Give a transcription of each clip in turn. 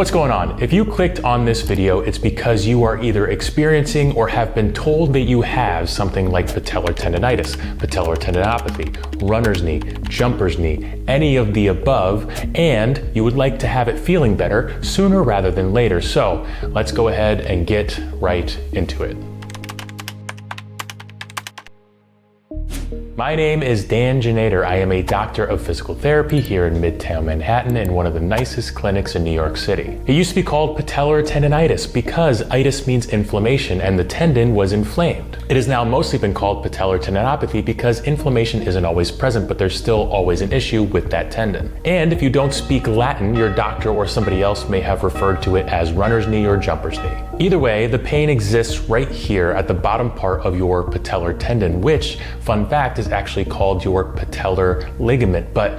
What's going on? If you clicked on this video, it's because you are either experiencing or have been told that you have something like patellar tendonitis, patellar tendinopathy, runner's knee, jumper's knee, any of the above, and you would like to have it feeling better sooner rather than later. So let's go ahead and get right into it. My name is Dan Janader. I am a doctor of physical therapy here in Midtown Manhattan in one of the nicest clinics in New York City. It used to be called patellar tendonitis because itis means inflammation and the tendon was inflamed. It has now mostly been called patellar tendinopathy because inflammation isn't always present, but there's still always an issue with that tendon. And if you don't speak Latin, your doctor or somebody else may have referred to it as runner's knee or jumper's knee. Either way, the pain exists right here at the bottom part of your patellar tendon, which, fun fact, is actually called your patellar ligament, but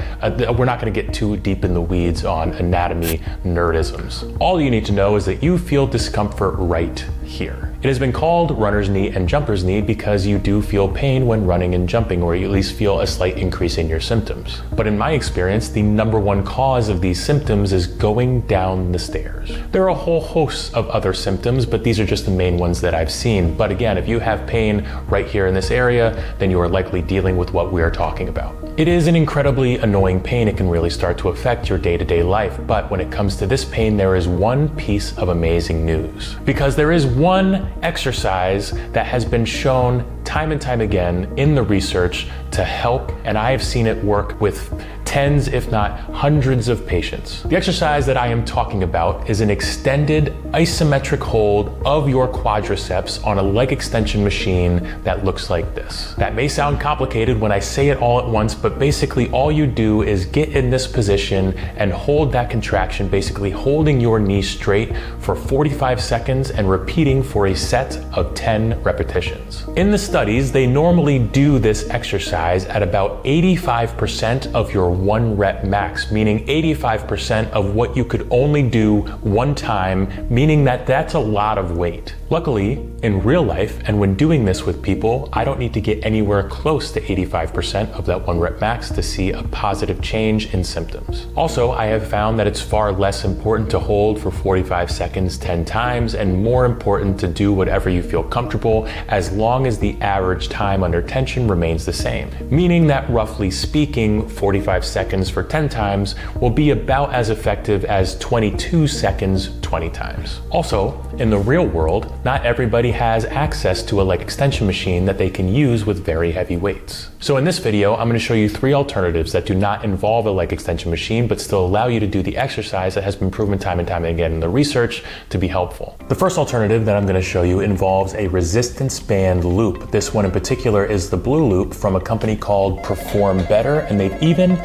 we're not going to get too deep in the weeds on anatomy nerdisms. All you need to know is that you feel discomfort right here. It has been called runner's knee and jumper's knee because you do feel pain when running and jumping, or you at least feel a slight increase in your symptoms. But in my experience, the number one cause of these symptoms is going down the stairs. There are a whole host of other symptoms, but these are just the main ones that I've seen. But again, if you have pain right here in this area, then you are likely dealing with what we are talking about. It is an incredibly annoying pain. It can really start to affect your day-to-day life. But when it comes to this pain, there is one piece of amazing news. Because there is one exercise that has been shown time and time again in the research to help, and I have seen it work with tens, if not hundreds of patients. The exercise that I am talking about is an extended isometric hold of your quadriceps on a leg extension machine that looks like this. That may sound complicated when I say it all at once, but basically all you do is get in this position and hold that contraction, basically holding your knee straight for 45 seconds and repeating for a set of 10 repetitions. In the studies, they normally do this exercise at about 85% of your 1 rep max, meaning 85% of what you could only do one time, meaning that that's a lot of weight. Luckily, in real life, and when doing this with people, I don't need to get anywhere close to 85% of that 1 rep max to see a positive change in symptoms. Also, I have found that it's far less important to hold for 45 seconds 10 times and more important to do whatever you feel comfortable as long as the average time under tension remains the same. Meaning that roughly speaking, 45 seconds for 10 times will be about as effective as 22 seconds 20 times. Also, in the real world, not everybody has access to a leg extension machine that they can use with very heavy weights. So in this video, I'm going to show you 3 alternatives that do not involve a leg extension machine, but still allow you to do the exercise that has been proven time and time again in the research to be helpful. The first alternative that I'm going to show you involves a resistance band loop. This one in particular is the blue loop from a company called Perform Better, and they've even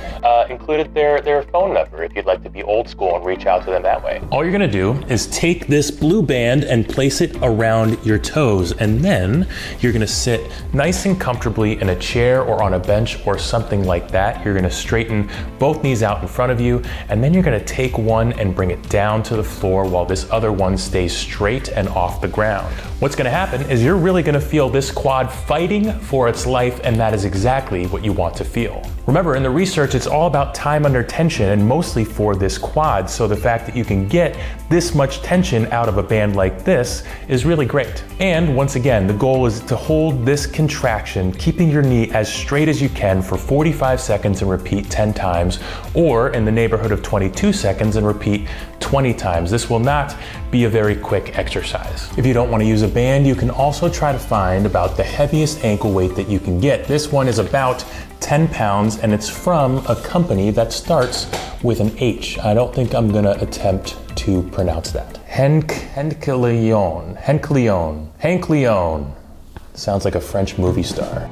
included their phone number if you'd like to be old school and reach out to them that way. All you're going to do is take this blue band and place it around your toes, and then you're going to sit nice and comfortably in a chair or on a bench or something like that. You're going to straighten both knees out in front of you, and then you're going to take one and bring it down to the floor while this other one stays straight and off the ground. What's going to happen is you're really going to feel this quad fighting for its life, and that is exactly what you want to feel. Remember, in the research, it's all about time under tension and mostly for this quad, so the fact that you can get this much tension out of a band like this is really great. And once again, the goal is to hold this contraction, keeping your knee as straight as you can for 45 seconds and repeat 10 times, or in the neighborhood of 22 seconds and repeat 20 times. This will not be a very quick exercise. If you don't want to use a band, you can also try to find about the heaviest ankle weight that you can get. This one is about 10 pounds, and it's from a company that starts with an H. I don't think I'm gonna attempt to pronounce that. Henkleon. Sounds like a French movie star.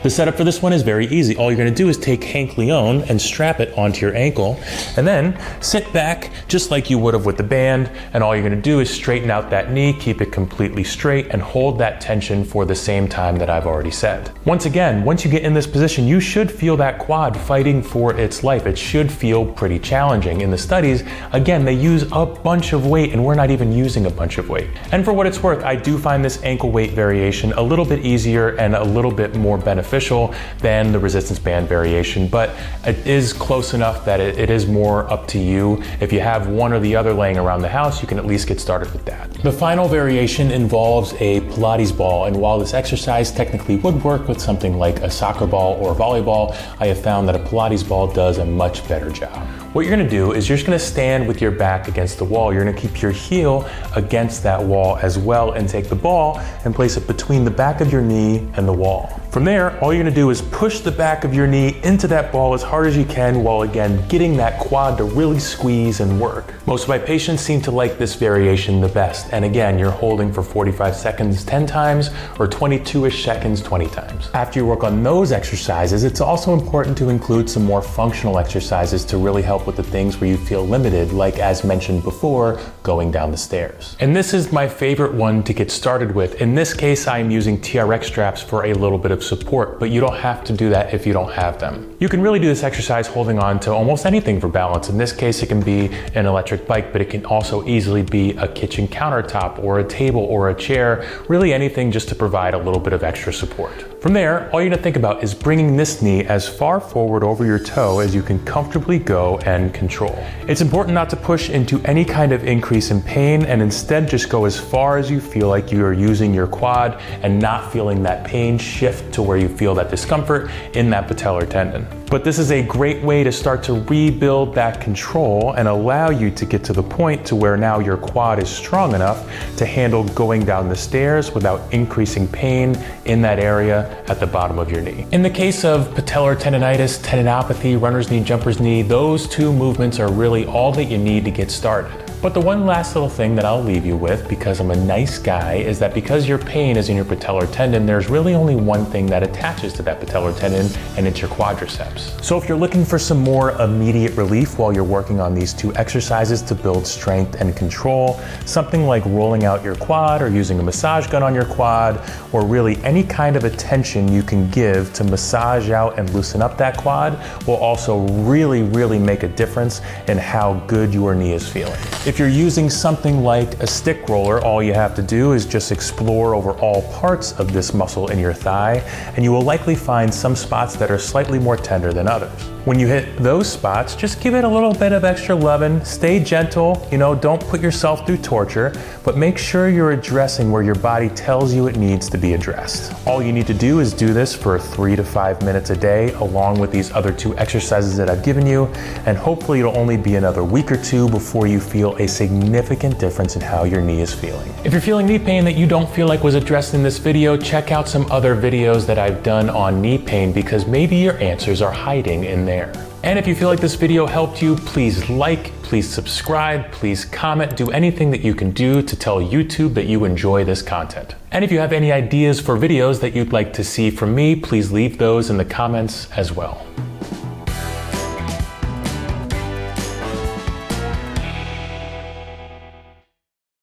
The setup for this one is very easy. All you're gonna do is take Hank Leon and strap it onto your ankle, and then sit back just like you would have with the band, and all you're gonna do is straighten out that knee, keep it completely straight, and hold that tension for the same time that I've already said. Once again, once you get in this position, you should feel that quad fighting for its life. It should feel pretty challenging. In the studies, again, they use a bunch of weight, and we're not even using a bunch of weight. And for what it's worth, I do find this ankle weight variation a little bit easier and a little bit more beneficial artificial than the resistance band variation, but it is close enough that it is more up to you. If you have one or the other laying around the house, you can at least get started with that. The final variation involves a Pilates ball, and while this exercise technically would work with something like a soccer ball or volleyball, I have found that a Pilates ball does a much better job. What you're gonna do is you're just gonna stand with your back against the wall. You're gonna keep your heel against that wall as well and take the ball and place it between the back of your knee and the wall. From there, all you're gonna do is push the back of your knee into that ball as hard as you can while again getting that quad to really squeeze and work. Most of my patients seem to like this variation the best. And again, you're holding for 45 seconds 10 times or 22-ish seconds 20 times. After you work on those exercises, it's also important to include some more functional exercises to really help with the things where you feel limited, like as mentioned before, going down the stairs. And this is my favorite one to get started with. In this case, I'm using TRX straps for a little bit of support, but you don't have to do that if you don't have them. You can really do this exercise holding on to almost anything for balance. In this case, it can be an electric bike, but it can also easily be a kitchen countertop or a table or a chair, really anything just to provide a little bit of extra support. From there, all you're gonna think about is bringing this knee as far forward over your toe as you can comfortably go and control. It's important not to push into any kind of increase in pain, and instead just go as far as you feel like you are using your quad and not feeling that pain shift to where you feel that discomfort in that patellar tendon. But this is a great way to start to rebuild that control and allow you to get to the point to where now your quad is strong enough to handle going down the stairs without increasing pain in that area at the bottom of your knee. In the case of patellar tendonitis, tendinopathy, runner's knee, jumper's knee, those two movements are really all that you need to get started. But the one last little thing that I'll leave you with, because I'm a nice guy, is that because your pain is in your patellar tendon, there's really only one thing that attaches to that patellar tendon, and it's your quadriceps. So if you're looking for some more immediate relief while you're working on these two exercises to build strength and control, something like rolling out your quad or using a massage gun on your quad, or really any kind of attention you can give to massage out and loosen up that quad will also really make a difference in how good your knee is feeling. If you're using something like a stick roller, all you have to do is just explore over all parts of this muscle in your thigh, and you will likely find some spots that are slightly more tender than others. When you hit those spots, just give it a little bit of extra loving, stay gentle, don't put yourself through torture, but make sure you're addressing where your body tells you it needs to be addressed. All you need to do is do this for 3 to 5 minutes a day, along with these other two exercises that I've given you, and hopefully it'll only be another week or two before you feel a significant difference in how your knee is feeling. If you're feeling knee pain that you don't feel like was addressed in this video, check out some other videos that I've done on knee pain, because maybe your answers are hiding in there. And if you feel like this video helped you, please like, please subscribe, please comment, do anything that you can do to tell YouTube that you enjoy this content. And if you have any ideas for videos that you'd like to see from me, please leave those in the comments as well.